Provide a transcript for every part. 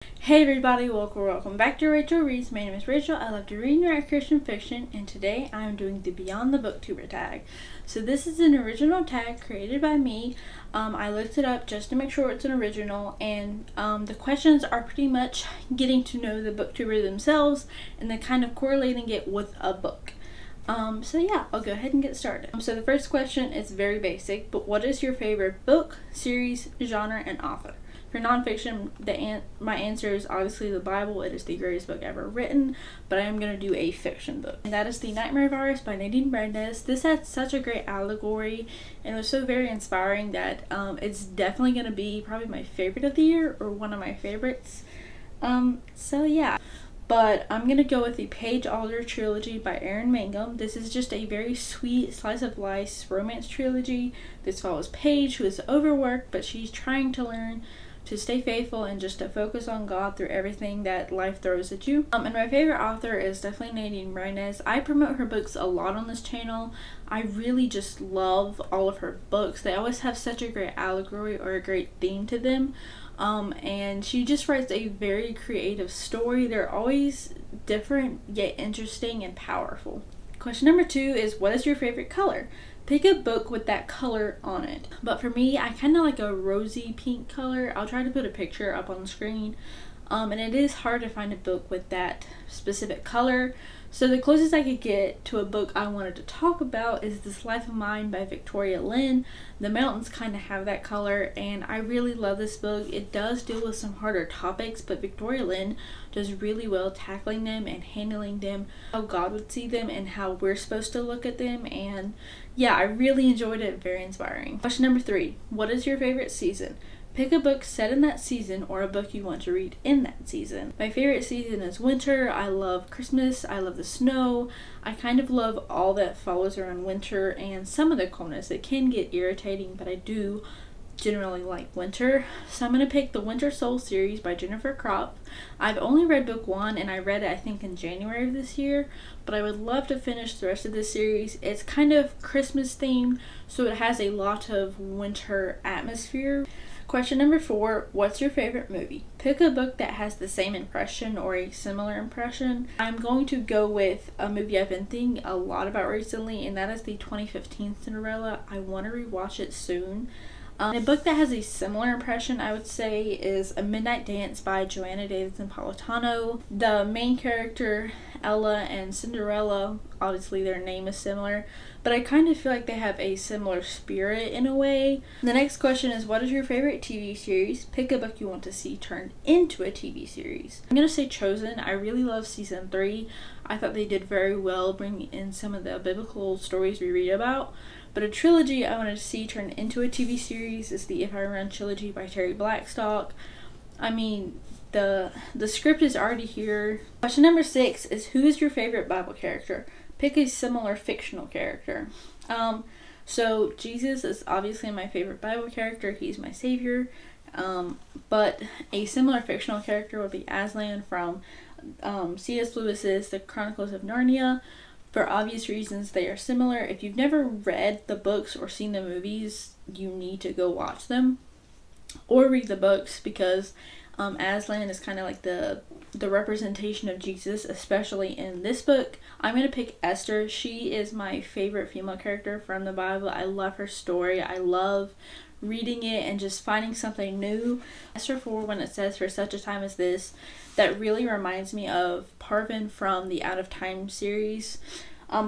Hey everybody, welcome back to Rachel Reads. My name is Rachel. I love to read and write Christian fiction, and today I am doing the Beyond the Booktuber tag. So this is an original tag created by me. I looked it up just to make sure it's an original, and the questions are pretty much getting to know the booktuber themselves and then kind of correlating it with a book. So yeah, I'll go ahead and get started. So the first question is very basic, but what is your favorite book, series, genre, and author? For nonfiction, my answer is obviously the Bible. It is the greatest book ever written, but I am going to do a fiction book. And that is The Nightmare Virus by Nadine Brandes. This had such a great allegory and it was so very inspiring that it's definitely going to be probably my favorite of the year, or one of my favorites. So yeah. But I'm going to go with the Page Alder trilogy by Erin Mangum. This is just a very sweet slice of life romance trilogy. This follows Paige, who is overworked, but she's trying to learn to stay faithful and just to focus on God through everything that life throws at you. And my favorite author is definitely Nadine Brandes. I promote her books a lot on this channel. I really just love all of her books. They always have such a great allegory or a great theme to them. And she just writes a very creative story. They're always different yet interesting and powerful. Question number 2 is, what is your favorite color? Pick a book with that color on it. But for me, I kind of like a rosy pink color. I'll try to put a picture up on the screen. And it is hard to find a book with that specific color. So the closest I could get to a book I wanted to talk about is This Life of Mine by Victoria Lynn. The mountains kind of have that color, and I really love this book. It does deal with some harder topics, but Victoria Lynn does really well tackling them and handling them how God would see them and how we're supposed to look at them. And yeah, I really enjoyed it. Very inspiring. Question number 3. What is your favorite season? Pick a book set in that season or a book you want to read in that season. My favorite season is winter. I love Christmas. I love the snow. I kind of love all that follows around winter and some of the coldness. It can get irritating, but I do generally like winter. So I'm going to pick the Winter Soul series by Jennifer Kropf. I've only read book 1 and I read it I think in January of this year, but I would love to finish the rest of this series. It's kind of Christmas themed, so it has a lot of winter atmosphere. Question number 4, what's your favorite movie? Pick a book that has the same impression or a similar impression. I'm going to go with a movie I've been thinking a lot about recently, and that is the 2015 Cinderella. I want to rewatch it soon. A book that has a similar impression, I would say, is A Midnight Dance by Joanna Davidson-Politano. The main character, Ella, and Cinderella, obviously their name is similar, but I kind of feel like they have a similar spirit in a way. The next question is, what is your favorite TV series? Pick a book you want to see turned into a TV series. I'm going to say Chosen. I really love season 3. I thought they did very well bringing in some of the biblical stories we read about. But a trilogy I wanted to see turned into a TV series is the If I Run trilogy by Terry Blackstock. I mean, the script is already here. Question number 6 is, who is your favorite Bible character? Pick a similar fictional character. So Jesus is obviously my favorite Bible character. He's my savior. But a similar fictional character would be Aslan from C.S. Lewis's The Chronicles of Narnia. For obvious reasons, they are similar. If you've never read the books or seen the movies, you need to go watch them or read the books, because Aslan is kind of like the representation of Jesus, especially in this book. I'm going to pick Esther. She is my favorite female character from the Bible. I love her story. I love reading it and just finding something new. Esther 4, when it says, for such a time as this, that really reminds me of Parvin from the Out of Time series.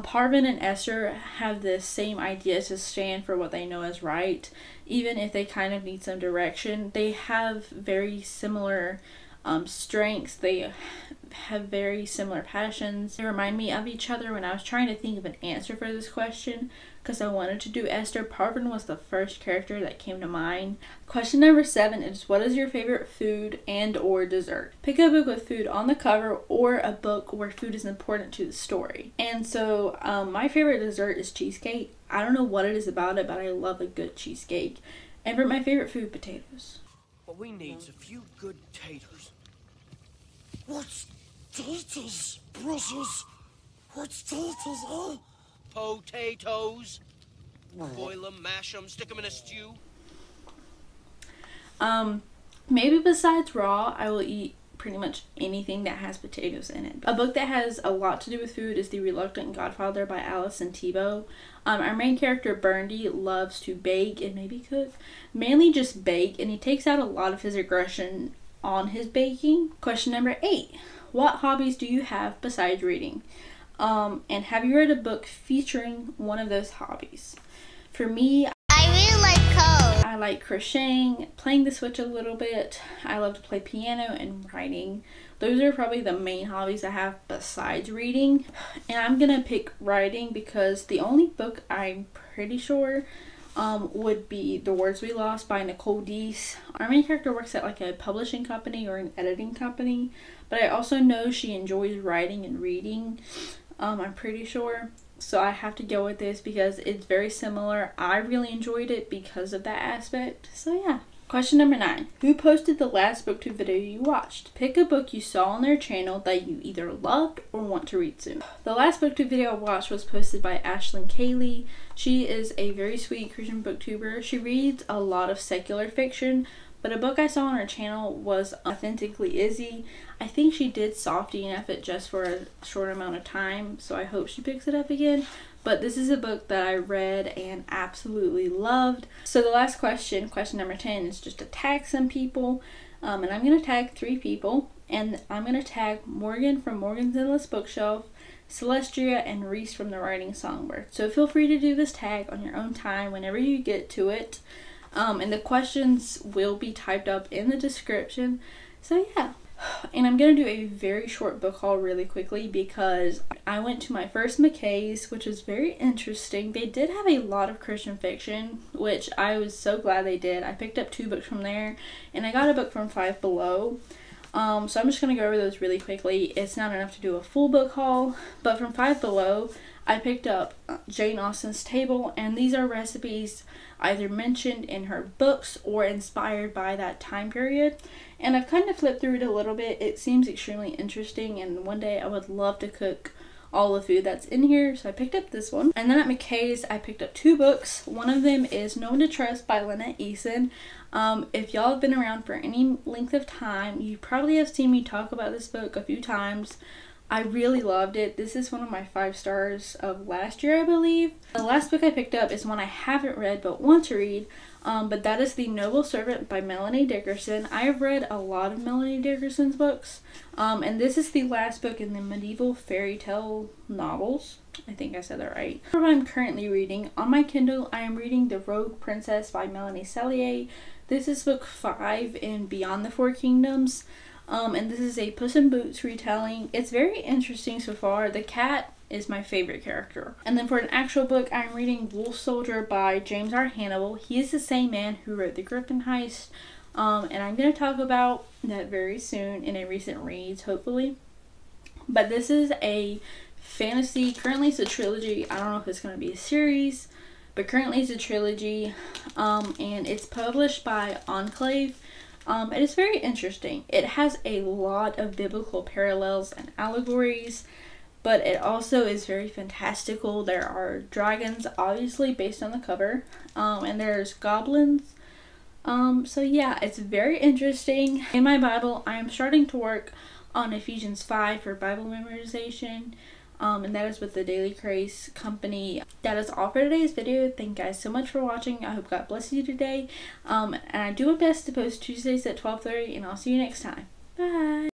Parvin and Esther have the same idea to stand for what they know is right, even if they kind of need some direction. They have very similar strengths. They have very similar passions. They remind me of each other. When I was trying to think of an answer for this question, because I wanted to do Esther, Parvin was the first character that came to mind. Question number 7 is, what is your favorite food and or dessert? Pick a book with food on the cover or a book where food is important to the story. And so my favorite dessert is cheesecake. I don't know what it is about it, but I love a good cheesecake. And for my favorite food, potatoes. What we need's a few good taters. What's taters, precious? What's taters, huh? Potatoes. Boil them, mash them, stick them in a stew. Maybe besides raw, I will eat pretty much anything that has potatoes in it. A book that has a lot to do with food is The Reluctant Godfather by Alison Tebow. Our main character, Burndy, loves to bake and maybe cook. Mainly just bake, and he takes out a lot of his aggression on his baking. Question number 8. What hobbies do you have besides reading? And have you read a book featuring one of those hobbies? For me, I really like code. I like crocheting, playing the Switch a little bit. I love to play piano and writing. Those are probably the main hobbies I have besides reading. And I'm gonna pick writing because the only book I'm pretty sure would be The Words We Lost by Nicole Deese. Our main character works at like a publishing company or an editing company, but I also know she enjoys writing and reading. I'm pretty sure. So I have to go with this because it's very similar. I really enjoyed it because of that aspect. So yeah. Question number 9. Who posted the last booktube video you watched? Pick a book you saw on their channel that you either loved or want to read soon. The last booktube video I watched was posted by Ashlyn Kaylee. She is a very sweet Christian booktuber. She reads a lot of secular fiction, but a book I saw on her channel was Authentically Izzy. I think she did soft DNF it just for a short amount of time, so I hope she picks it up again. But this is a book that I read and absolutely loved. So the last question, question number 10, is just to tag some people. And I'm going to tag 3 people. And I'm going to tag Morgan from Morgan's Endless Bookshelf, Celestia, and Reese from The Writing Songbird. So feel free to do this tag on your own time whenever you get to it. And the questions will be typed up in the description. So yeah. And I'm going to do a very short book haul really quickly because I went to my first McKay's, which was very interesting. They did have a lot of Christian fiction, which I was so glad they did. I picked up 2 books from there, and I got a book from Five Below. So I'm just going to go over those really quickly. It's not enough to do a full book haul, but from Five Below, I picked up Jane Austen's Table, and these are recipes either mentioned in her books or inspired by that time period. And I've kind of flipped through it a little bit. It seems extremely interesting, and one day I would love to cook all the food that's in here, so I picked up this one. And then at McKay's, I picked up 2 books. One of them is No One to Trust by Lynette Eason. If y'all have been around for any length of time, you probably have seen me talk about this book a few times. I really loved it. This is one of my 5 stars of last year, I believe. The last book I picked up is one I haven't read but want to read, but that is The Noble Servant by Melanie Dickerson. I have read a lot of Melanie Dickerson's books, and this is the last book in the medieval fairy tale novels. I think I said that right. What I'm currently reading, on my Kindle, I am reading The Rogue Princess by Melanie Cellier. This is book 5 in Beyond the Four Kingdoms. And this is a Puss in Boots retelling. It's very interesting so far. The cat is my favorite character. And then for an actual book, I'm reading Wolf Soldier by James R. Hannibal. He is the same man who wrote The Griffin Heist. And I'm going to talk about that very soon in a recent reads, hopefully. But this is a fantasy. Currently it's a trilogy. I don't know if it's going to be a series, but currently it's a trilogy. And it's published by Enclave. It is very interesting. It has a lot of biblical parallels and allegories, but it also is very fantastical. There are dragons, obviously based on the cover, and there's goblins. So yeah, it's very interesting. In my Bible, I am starting to work on Ephesians 5 for Bible memorization. And that is with the Daily Grace company. That is all for today's video. Thank you guys so much for watching. I hope God bless you today. And I do my best to post Tuesdays at 12:30, and I'll see you next time. Bye.